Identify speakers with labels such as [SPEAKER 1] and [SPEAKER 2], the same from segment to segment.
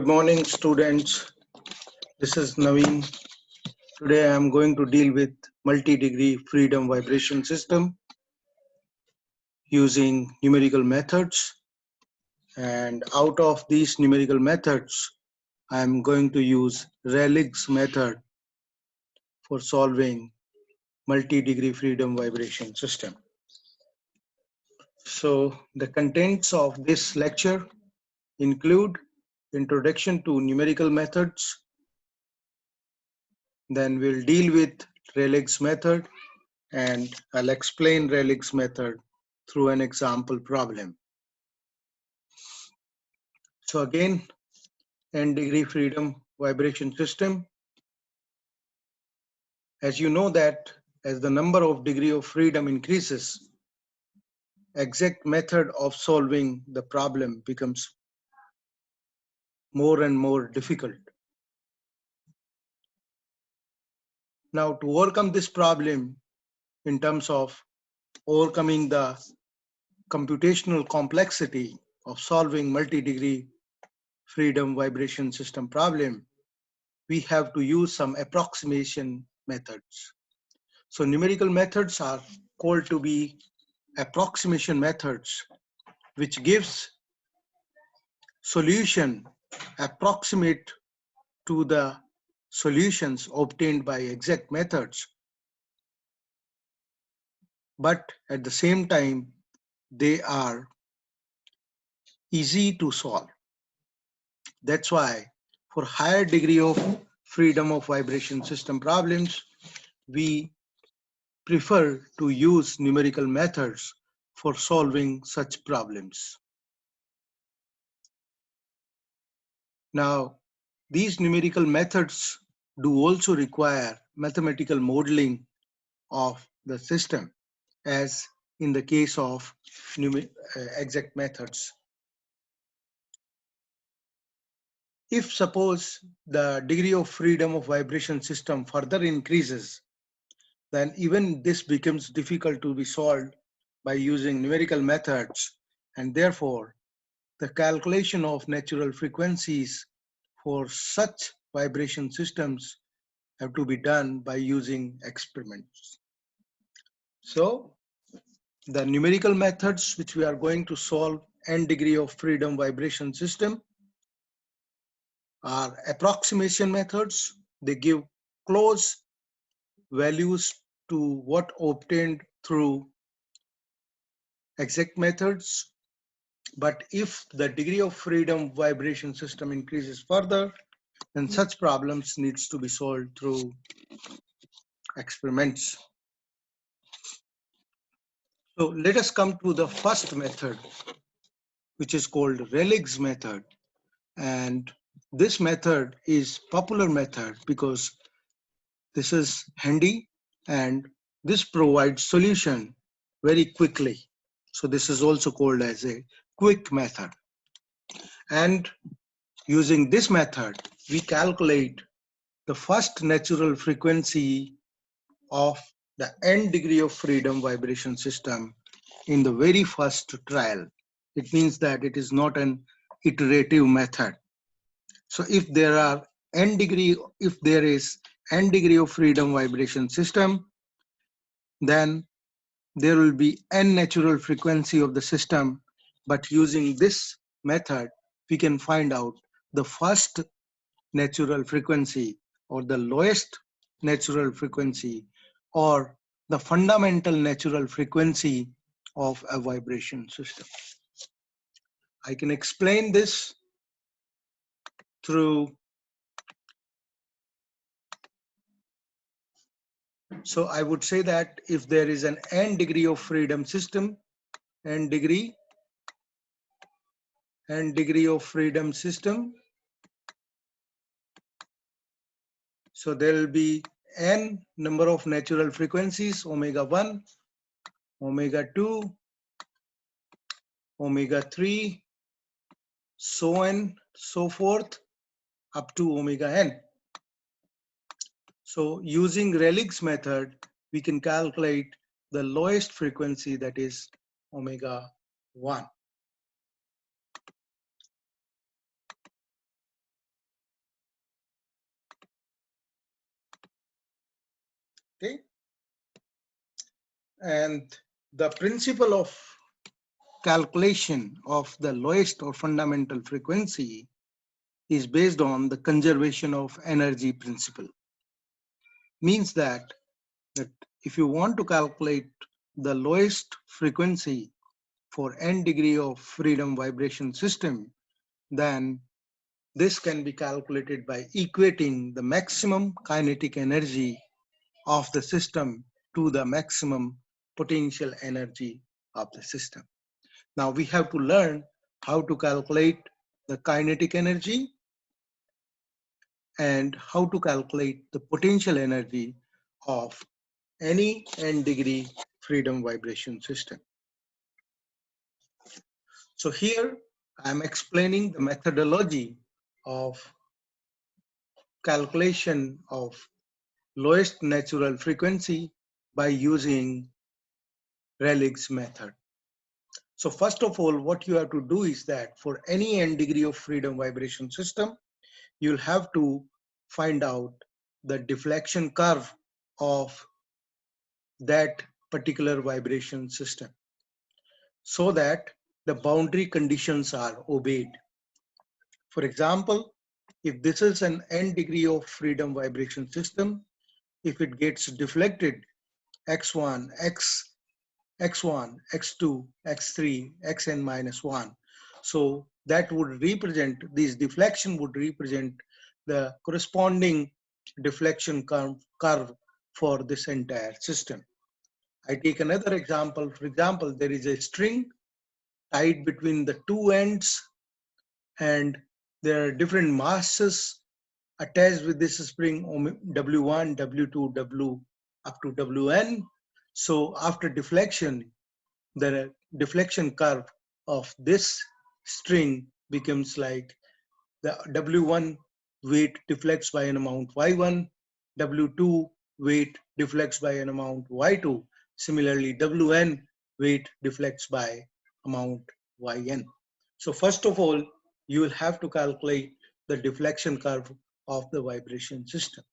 [SPEAKER 1] Good morning, students. This is Naveen. Today I am going to deal with multi-degree freedom vibration system using numerical methods. And out of these numerical methods, I am going to use RAYLEIgh'S method for solving multi-degree freedom vibration system. So the contents of this lecture include introduction to numerical methods. Then we'll deal with RAYLEIgh'S method, and I'll explain RAYLEIgh'S method through an example problem. So again, n-degree freedom vibration system. As you know that as the number of degree of freedom increases, exact method of solving the problem becomes more and more difficult. Now, to overcome this problem in terms of overcoming the computational complexity of solving multi-degree freedom vibration system problem, we have to use some approximation methods. So numerical methods are called to be approximation methods, which gives solution approximate to the solutions obtained by exact methods, but at the same time, they are easy to solve. That's why for higher degree of freedom of vibration system problems, we prefer to use numerical methods for solving such problems. Now, these numerical methods do also require mathematical modeling of the system, as in the case of exact methods. If suppose the degree of freedom of vibration system further increases, then even this becomes difficult to be solved by using numerical methods, and therefore the calculation of natural frequencies for such vibration systems have to be done by using experiments. So the numerical methods which we are going to solve n degree of freedom vibration system are approximation methods. They give close values to what obtained through exact methods. But if the degree of freedom vibration system increases further, then such problems needs to be solved through experiments. So let us come to the first method, which is called RAYLEIgh'S method. And this method is popular method because this is handy and this provides solution very quickly. So this is also called as a quick method. And using this method, we calculate the first natural frequency of the n degree of freedom vibration system in the very first trial. It means that it is not an iterative method. So if there is n degree of freedom vibration system, then there will be n natural frequency of the system. But using this method, we can find out the first natural frequency or the lowest natural frequency or the fundamental natural frequency of a vibration system. I can explain this through, so I would say that if there is an n degree of freedom system, n degree of freedom system, so there will be n number of natural frequencies, omega 1, omega 2, omega 3, so on, so forth, up to omega n. So using RAYLEIgh'S method, we can calculate the lowest frequency, that is omega 1. Okay. And the principle of calculation of the lowest or fundamental frequency is based on the conservation of energy principle. Means that if you want to calculate the lowest frequency for n degree of freedom vibration system, then this can be calculated by equating the maximum kinetic energy of the system to the maximum potential energy of the system. Now we have to learn how to calculate the kinetic energy and how to calculate the potential energy of any n degree freedom vibration system. So here I'm explaining the methodology of calculation of lowest natural frequency by using Rayleigh's method. So first of all, what you have to do is that for any n degree of freedom vibration system, you'll have to find out the deflection curve of that particular vibration system so that the boundary conditions are obeyed. For example, if this is an n degree of freedom vibration system, if it gets deflected x1, x1, x2, x3, xn minus 1. So that would represent, this deflection would represent the corresponding deflection curve for this entire system. I take another example. For example, there is a string tied between the two ends and there are different masses attached with this spring W1, W2, W up to Wn. So after deflection, the deflection curve of this string becomes like the W1 weight deflects by an amount Y1, W2 weight deflects by an amount Y2. Similarly, Wn weight deflects by amount Yn. So first of all, you will have to calculate the deflection curve of the vibration system.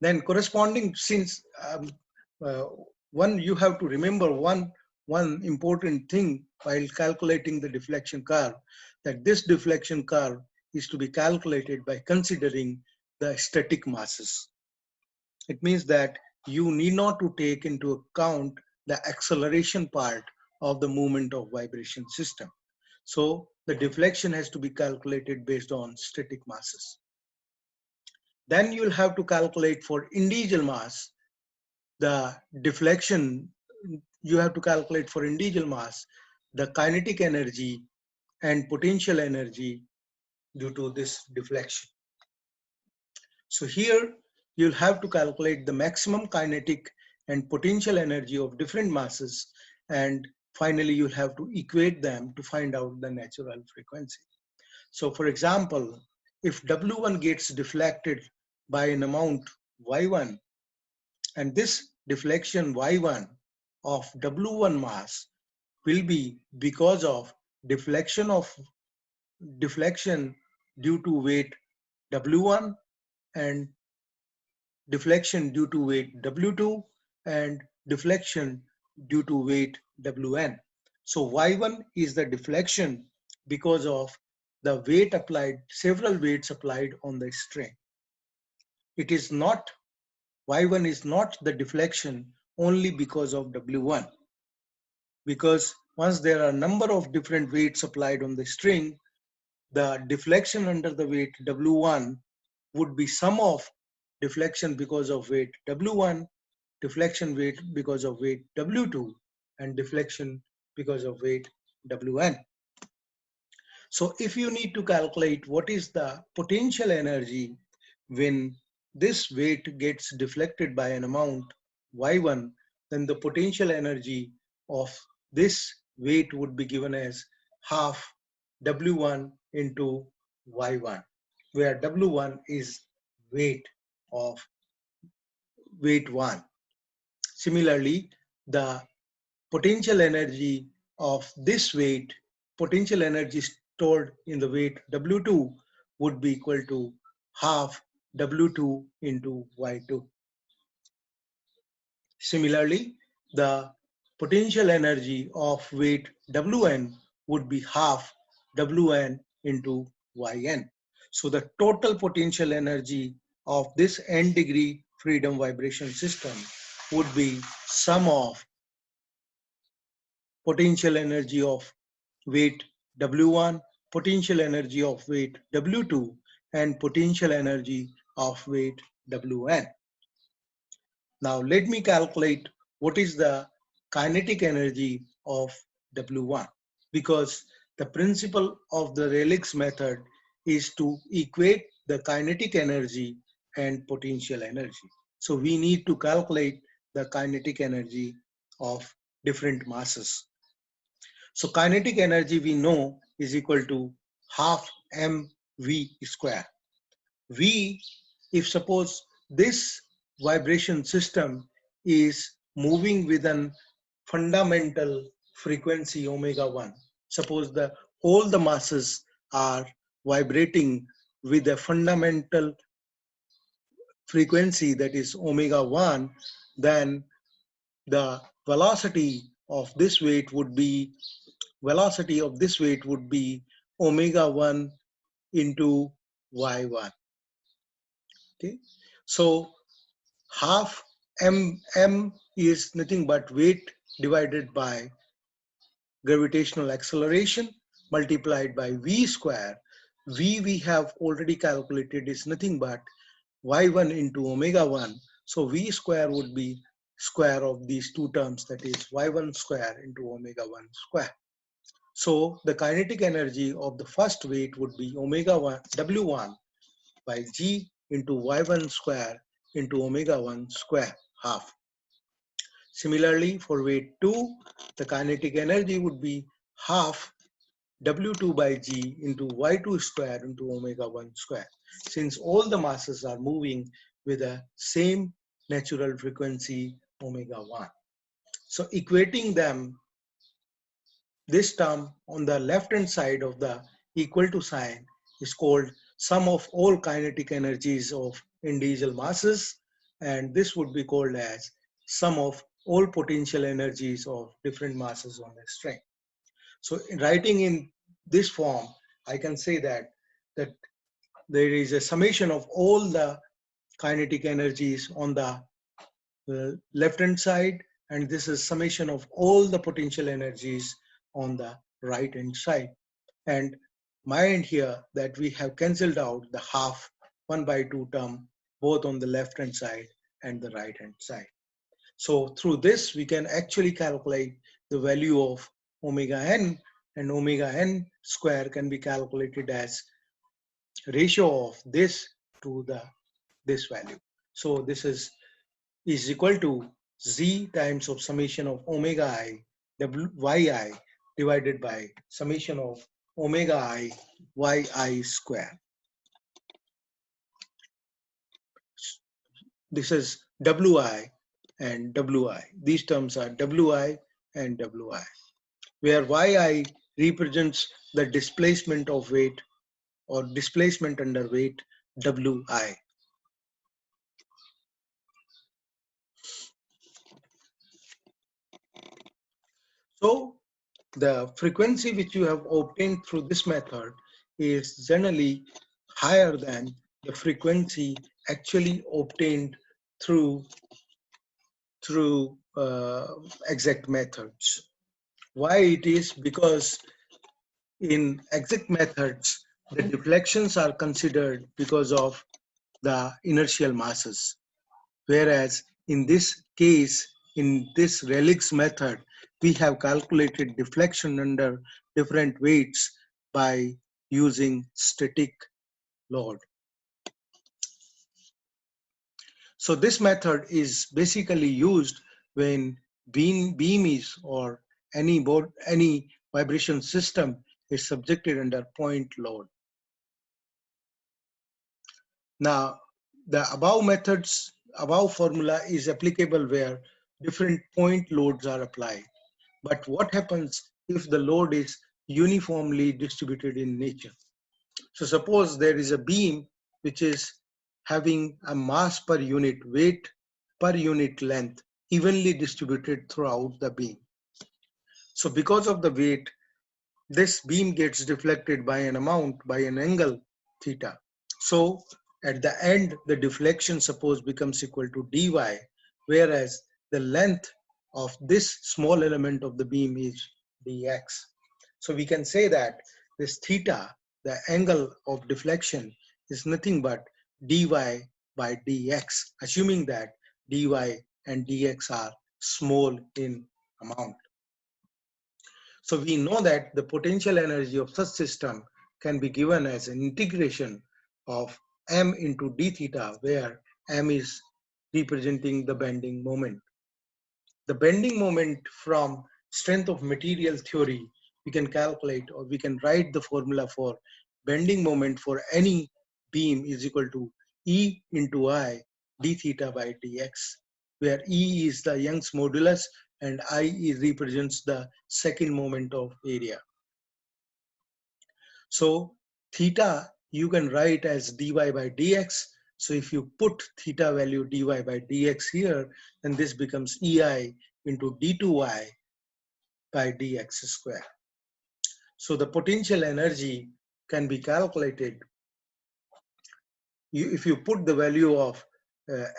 [SPEAKER 1] Then corresponding, since uh, one, you have to remember one important thing while calculating the deflection curve, that this deflection curve is to be calculated by considering the static masses. It means that you need not to take into account the acceleration part of the movement of vibration system. So the deflection has to be calculated based on static masses. Then you'll have to calculate for individual mass the deflection. You have to calculate for individual mass the kinetic energy and potential energy due to this deflection. So here you'll have to calculate the maximum kinetic and potential energy of different masses, and finally you'll have to equate them to find out the natural frequency. So for example, if W1 gets deflected by an amount Y1, and this deflection Y1 of W1 mass will be because of deflection due to weight W1 and deflection due to weight W2 and deflection due to weight Wn. So Y1 is the deflection because of the weight applied, several weights applied on the string. It is not, Y1 is not the deflection only because of W1. Because once there are a number of different weights applied on the string, the deflection under the weight W1 would be sum of deflection because of weight W1, deflection weight because of weight W2, and deflection because of weight Wn. So if you need to calculate what is the potential energy when this weight gets deflected by an amount Y1, then the potential energy of this weight would be given as half W1 into Y1, where W1 is weight of weight 1. Similarly, the potential energy of this weight, potential energy stored in the weight W2 would be equal to half W2 into Y2. Similarly, the potential energy of weight Wn would be half Wn into Yn. So the total potential energy of this n degree freedom vibration system would be sum of potential energy of weight W1, potential energy of weight W2, and potential energy of weight Wn. Now let me calculate what is the kinetic energy of W1, because the principle of the Rayleigh's method is to equate the kinetic energy and potential energy. So we need to calculate the kinetic energy of different masses. So kinetic energy we know is equal to half mv square. V, if suppose this vibration system is moving with an fundamental frequency omega 1, suppose all the masses are vibrating with a fundamental frequency that is omega 1, then the velocity of this weight would be omega 1 into y1. Okay, so half m is nothing but weight divided by gravitational acceleration multiplied by v square. V we have already calculated is nothing but y1 into omega 1. So v square would be square of these two terms, that is y1 square into omega 1 square. So the kinetic energy of the first weight would be omega 1 w1 by g into y1 square into omega 1 square half. Similarly, for weight 2, the kinetic energy would be half w2 by g into y2 square into omega 1 square. Since all the masses are moving with the same natural frequency omega 1. So equating them, this term on the left hand side of the equal to sign is called sum of all kinetic energies of individual masses, and this would be called as sum of all potential energies of different masses on the string. So in writing in this form, I can say that there is a summation of all the kinetic energies on the left hand side, and this is summation of all the potential energies on the right hand side. And mind here that we have cancelled out the half 1 by 2 term both on the left hand side and the right hand side. So through this we can actually calculate the value of omega n, and omega n square can be calculated as ratio of this to this value. So this is equal to z times of summation of omega I yi divided by summation of omega I yi square. This is wi and wi. These terms are wi and wi, where yi represents the displacement of weight or displacement under weight wi. So the frequency which you have obtained through this method is generally higher than the frequency actually obtained through exact methods. Why it is? Because in exact methods, the deflections are considered because of the inertial masses. Whereas in this case, in this Rayleigh's method, we have calculated deflection under different weights by using static load. So this method is basically used when beam is or any vibration system is subjected under point load. Now, the above formula is applicable where different point loads are applied. But what happens if the load is uniformly distributed in nature? So suppose there is a beam which is having a mass per unit weight per unit length evenly distributed throughout the beam. So because of the weight, this beam gets deflected by an angle theta. So at the end, the deflection suppose becomes equal to dy, whereas the length of this small element of the beam is dx. So we can say that this theta, the angle of deflection, is nothing but dy by dx, assuming that dy and dx are small in amount. So we know that the potential energy of such system can be given as an integration of m into d theta, where m is representing the bending moment. The bending moment from strength of material theory, we can calculate, or we can write the formula for bending moment for any beam is equal to E into I d theta by dx, where E is the Young's modulus and I represents the second moment of area. So theta you can write as dy by dx. So if you put theta value dy by dx here, then this becomes ei into d2y by dx square. So the potential energy can be calculated. If you put the value of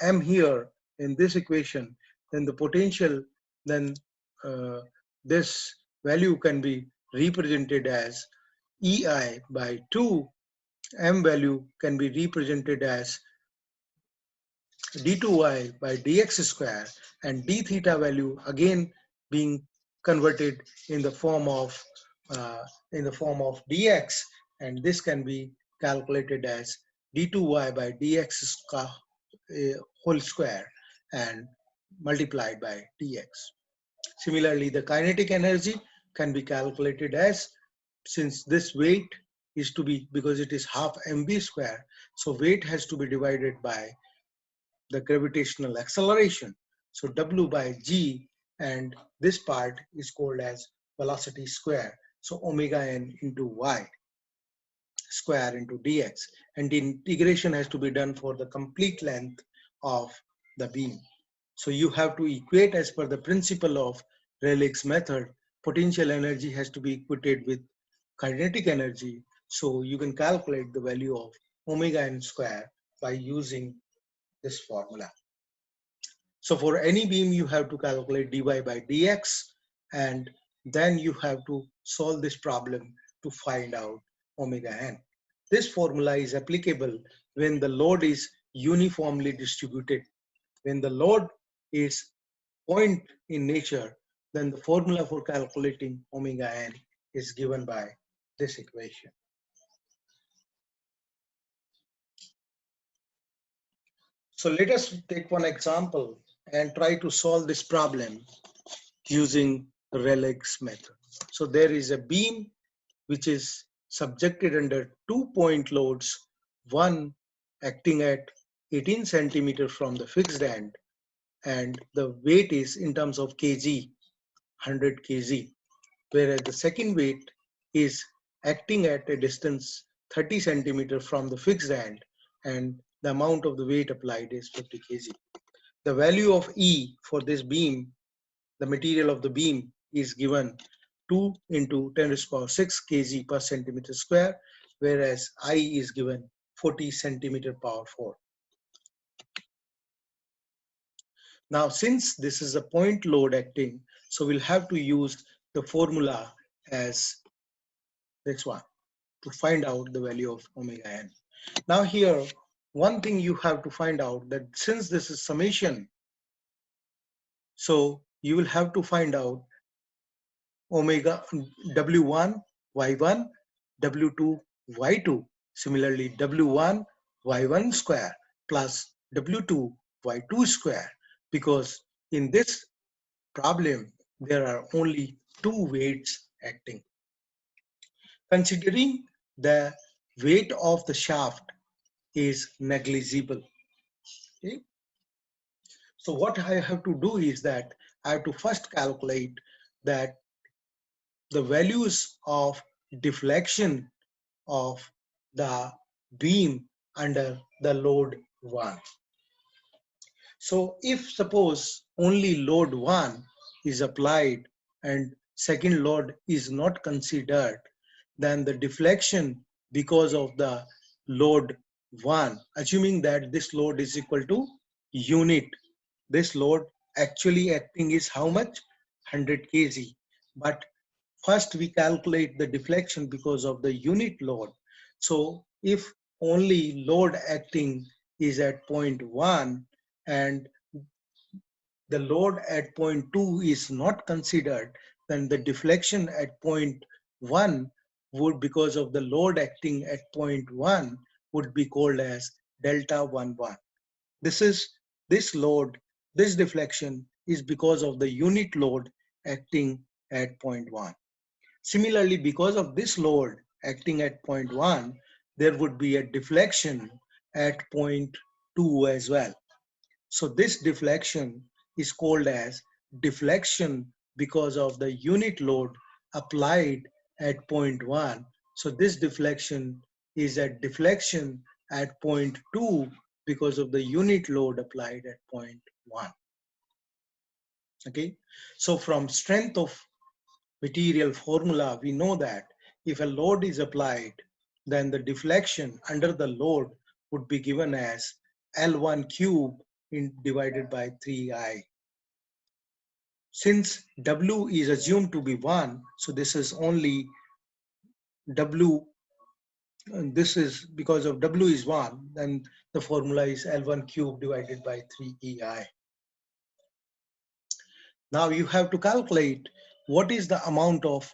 [SPEAKER 1] m here in this equation, then the potential, then this value can be represented as ei by 2. M value can be represented as d2y by dx square, and d theta value again being converted in the form of dx, and this can be calculated as d2y by dx whole square and multiplied by dx. Similarly, the kinetic energy can be calculated as, since this weight is to be, because it is half mv square, so weight has to be divided by the gravitational acceleration. So W by G, and this part is called as velocity square. So omega n into y square into dx. And the integration has to be done for the complete length of the beam. So you have to equate as per the principle of Rayleigh's method. Potential energy has to be equated with kinetic energy. So you can calculate the value of omega n square by using this formula. So for any beam, you have to calculate dy by dx, and then you have to solve this problem to find out omega n. This formula is applicable when the load is uniformly distributed. When the load is point in nature, then the formula for calculating omega n is given by this equation. So let us take one example and try to solve this problem using Rayleigh's method. So there is a beam which is subjected under 2-point loads, one acting at 18 centimeters from the fixed end, and the weight is in terms of kg, 100 kg, whereas the second weight is acting at a distance 30 centimeters from the fixed end, and the amount of the weight applied is 50 kg. The value of E for this beam, the material of the beam, is given 2 into 10 to the power 6 kg per centimeter square, whereas I is given 40 centimeter power 4. Now, since this is a point load acting, so we'll have to use the formula as this one to find out the value of omega n. Now here, one thing you have to find out, that since this is summation, so you will have to find out omega W1 Y1 W2 Y2, similarly W1 Y1 square plus W2 Y2 square, because in this problem there are only two weights acting. Considering the weight of the shaft is negligible. Okay? So what I have to do is that I have to first calculate that the values of deflection of the beam under the load 1. So if suppose only load 1 is applied and second load is not considered, then the deflection because of the load 1, assuming that this load is equal to unit, this load actually acting is how much? 100 kg. But first we calculate the deflection because of the unit load. So if only load acting is at point 1 and the load at point 2 is not considered, then the deflection at point 1 would, because of the load acting at point 1, would be called as delta 11. This is this load, this deflection is because of the unit load acting at point 1. Similarly, because of this load acting at point 1, there would be a deflection at point 2 as well. So this deflection is called as deflection because of the unit load applied at point 1. So this deflection is a deflection at point 2 because of the unit load applied at point 1. Okay, so from strength of material formula, we know that if a load is applied, then the deflection under the load would be given as L1 cube divided by 3I. Since W is assumed to be 1, so this is only W, and this is because of W is 1, then the formula is L1 cube divided by 3EI. Now you have to calculate what is the amount of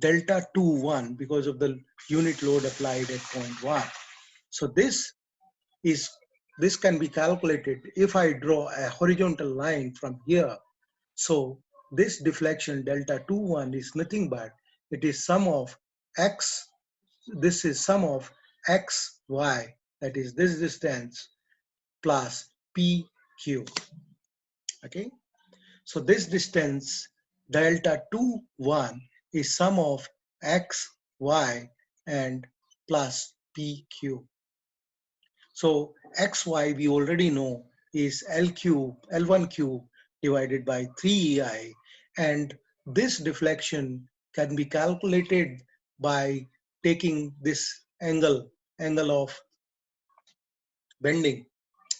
[SPEAKER 1] delta 21 because of the unit load applied at point 1. So this can be calculated if I draw a horizontal line from here. So this deflection delta 21 is nothing but it is sum of x, this is sum of x, y, that is this distance plus pq. Okay, so this distance delta 21 is sum of x, y, and plus pq. So xy we already know is L1 cube divided by 3EI, and this deflection can be calculated by taking this angle of bending.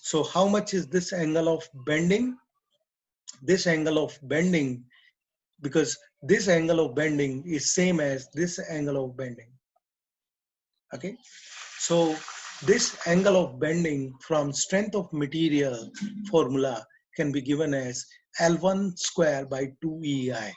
[SPEAKER 1] So how much is this angle of bending? This angle of bending, because this angle of bending is same as this angle of bending. Okay, so this angle of bending from strength of material formula can be given as L1 square by 2EI.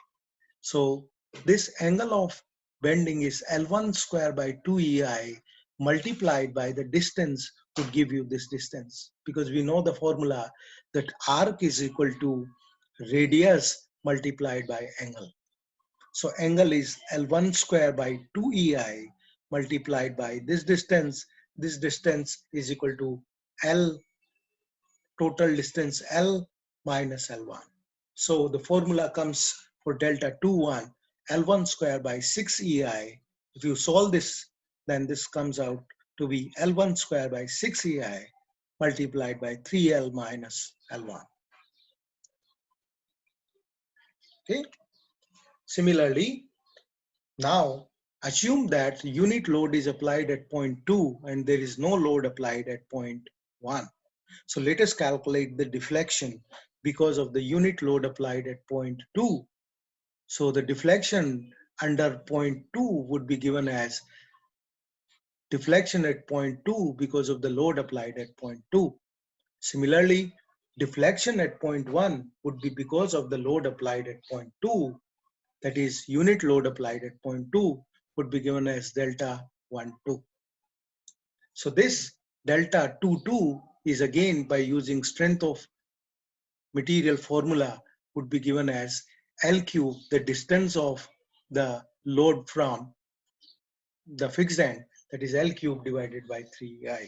[SPEAKER 1] So this angle of bending is L1 square by 2EI multiplied by the distance would give you this distance, because we know the formula that arc is equal to radius multiplied by angle. So angle is L1 square by 2EI multiplied by this distance. This distance is equal to L, total distance L minus L1. So the formula comes for delta 21, L1 square by 6EI. If you solve this, then this comes out to be L1 square by 6EI multiplied by 3L minus L1. Okay. Similarly, now assume that unit load is applied at point 2 and there is no load applied at point 1. So let us calculate the deflection because of the unit load applied at point 2. So the deflection under point 2 would be given as deflection at point 2 because of the load applied at point 2. Similarly, deflection at point 1 would be because of the load applied at point 2. That is, unit load applied at point 2 would be given as delta 12. So this delta 22 is again by using strength of material formula would be given as L cube, the distance of the load from the fixed end, that is L cube divided by 3I.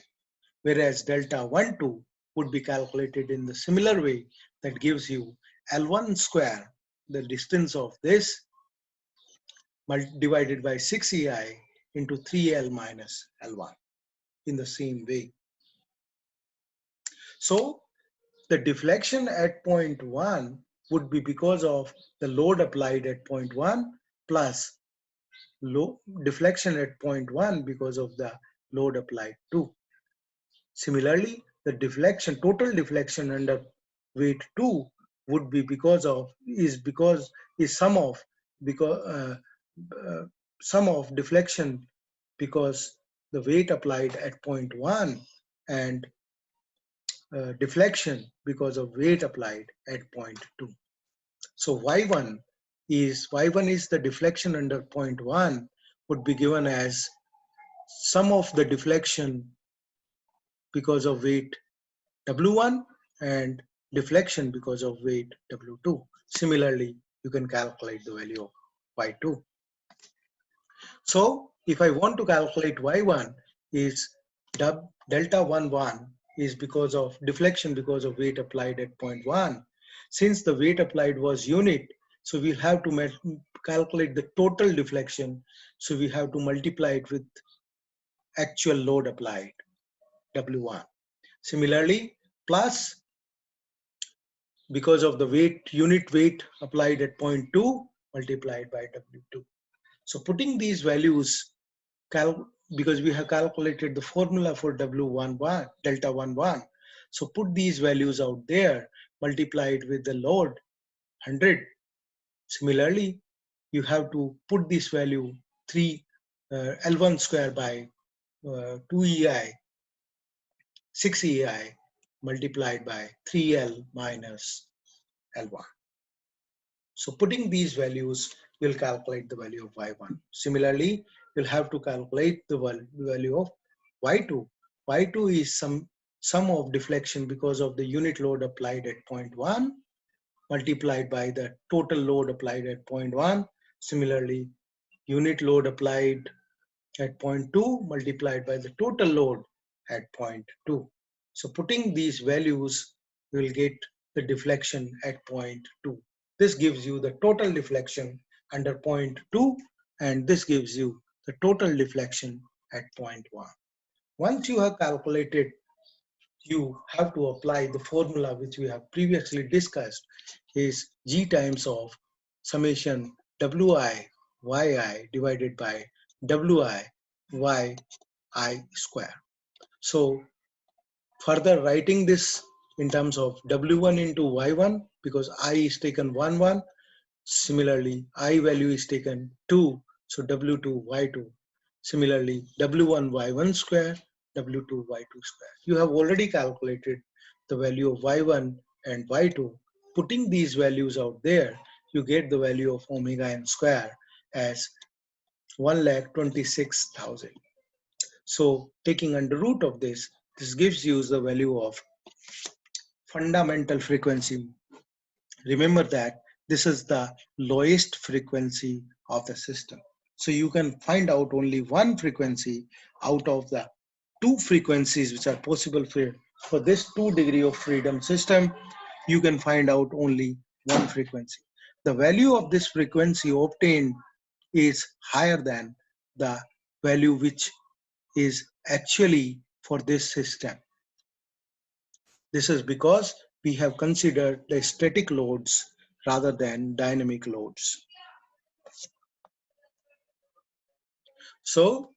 [SPEAKER 1] Whereas delta 12 would be calculated in the similar way, that gives you L1 square, the distance of this, divided by 6EI into 3L minus L1 in the same way. So the deflection at point 1 would be because of the load applied at point 1 plus deflection at point 1 because of the load applied 2. Similarly, the total deflection under weight 2 would be is sum of deflection because the weight applied at point 1 and deflection because of weight applied at point 2. So y1 is the deflection under point 1 would be given as sum of the deflection because of weight W1 and deflection because of weight W2. Similarly, you can calculate the value of Y2. So if I want to calculate Y1 is delta 1 is because of deflection because of weight applied at point 1. Since the weight applied was unit, so we'll have to calculate the total deflection. So we have to multiply it with actual load applied, W1. Similarly, plus because of the unit weight applied at point 2 multiplied by W2. So putting these values, because we have calculated the formula for W11, delta 11. So put these values out there, multiplied with the load 100. Similarly, you have to put this value L1 square by 2EI, 6EI multiplied by 3L minus L1. So putting these values, we'll calculate the value of Y1. Similarly, you'll have to calculate the value of Y2. Y2 is sum of deflection because of the unit load applied at point 1 multiplied by the total load applied at point 1. Similarly, unit load applied at point 2 multiplied by the total load at point 2. So putting these values, we will get the deflection at point 2. This gives you the total deflection under point 2, and this gives you the total deflection at point 1. Once you have calculated, you have to apply the formula which we have previously discussed, is G times of summation Wi yi divided by Wi yi square. So further writing this in terms of W1 into Y1, because I is taken 1, 1. Similarly, I value is taken 2, so W2, Y2. Similarly, W1, Y1 square, W2, Y2 square. You have already calculated the value of Y1 and Y2. Putting these values out there, you get the value of omega n square as 1,26,000. So taking under root of this gives you the value of fundamental frequency. Remember that this is the lowest frequency of the system. So you can find out only one frequency out of the two frequencies which are possible for this 2 degree of freedom system. You can find out only one frequency. The value of this frequency obtained is higher than the value which is actually for this system. This is because we have considered the static loads rather than dynamic loads. So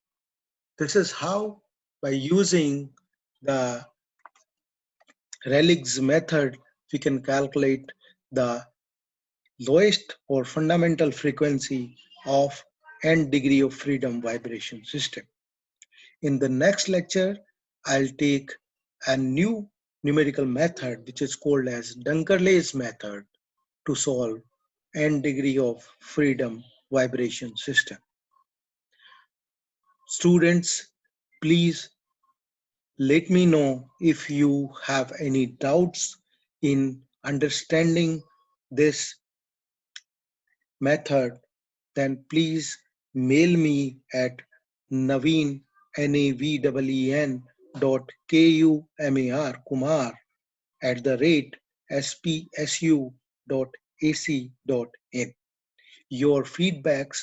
[SPEAKER 1] this is how, by using the Rayleigh's method, we can calculate the lowest or fundamental frequency of n degree of freedom vibration system. In the next lecture, I'll take a new numerical method which is called as Dunkerley's method to solve n degree of freedom vibration system. Students, please let me know if you have any doubts in understanding this method, then please mail me at Naveen, N-A-V-E-E-N .kumar @spsu.ac.in. Your feedbacks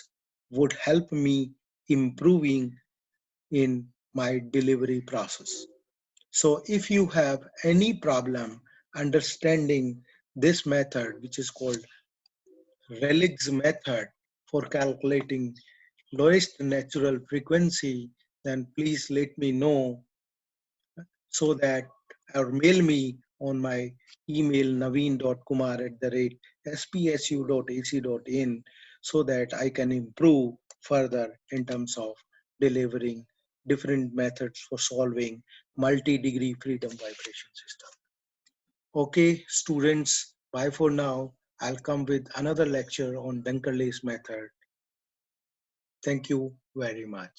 [SPEAKER 1] would help me improving in my delivery process. So if you have any problem understanding this method, which is called RAYLEIgh'S method for calculating lowest natural frequency, then please let me know so that or mail me on my email naveen.kumar@spsu.ac.in so that I can improve further in terms of delivering different methods for solving multi-degree freedom vibration system. Okay, students, bye for now. I'll come with another lecture on Dunkerley's method. Thank you very much.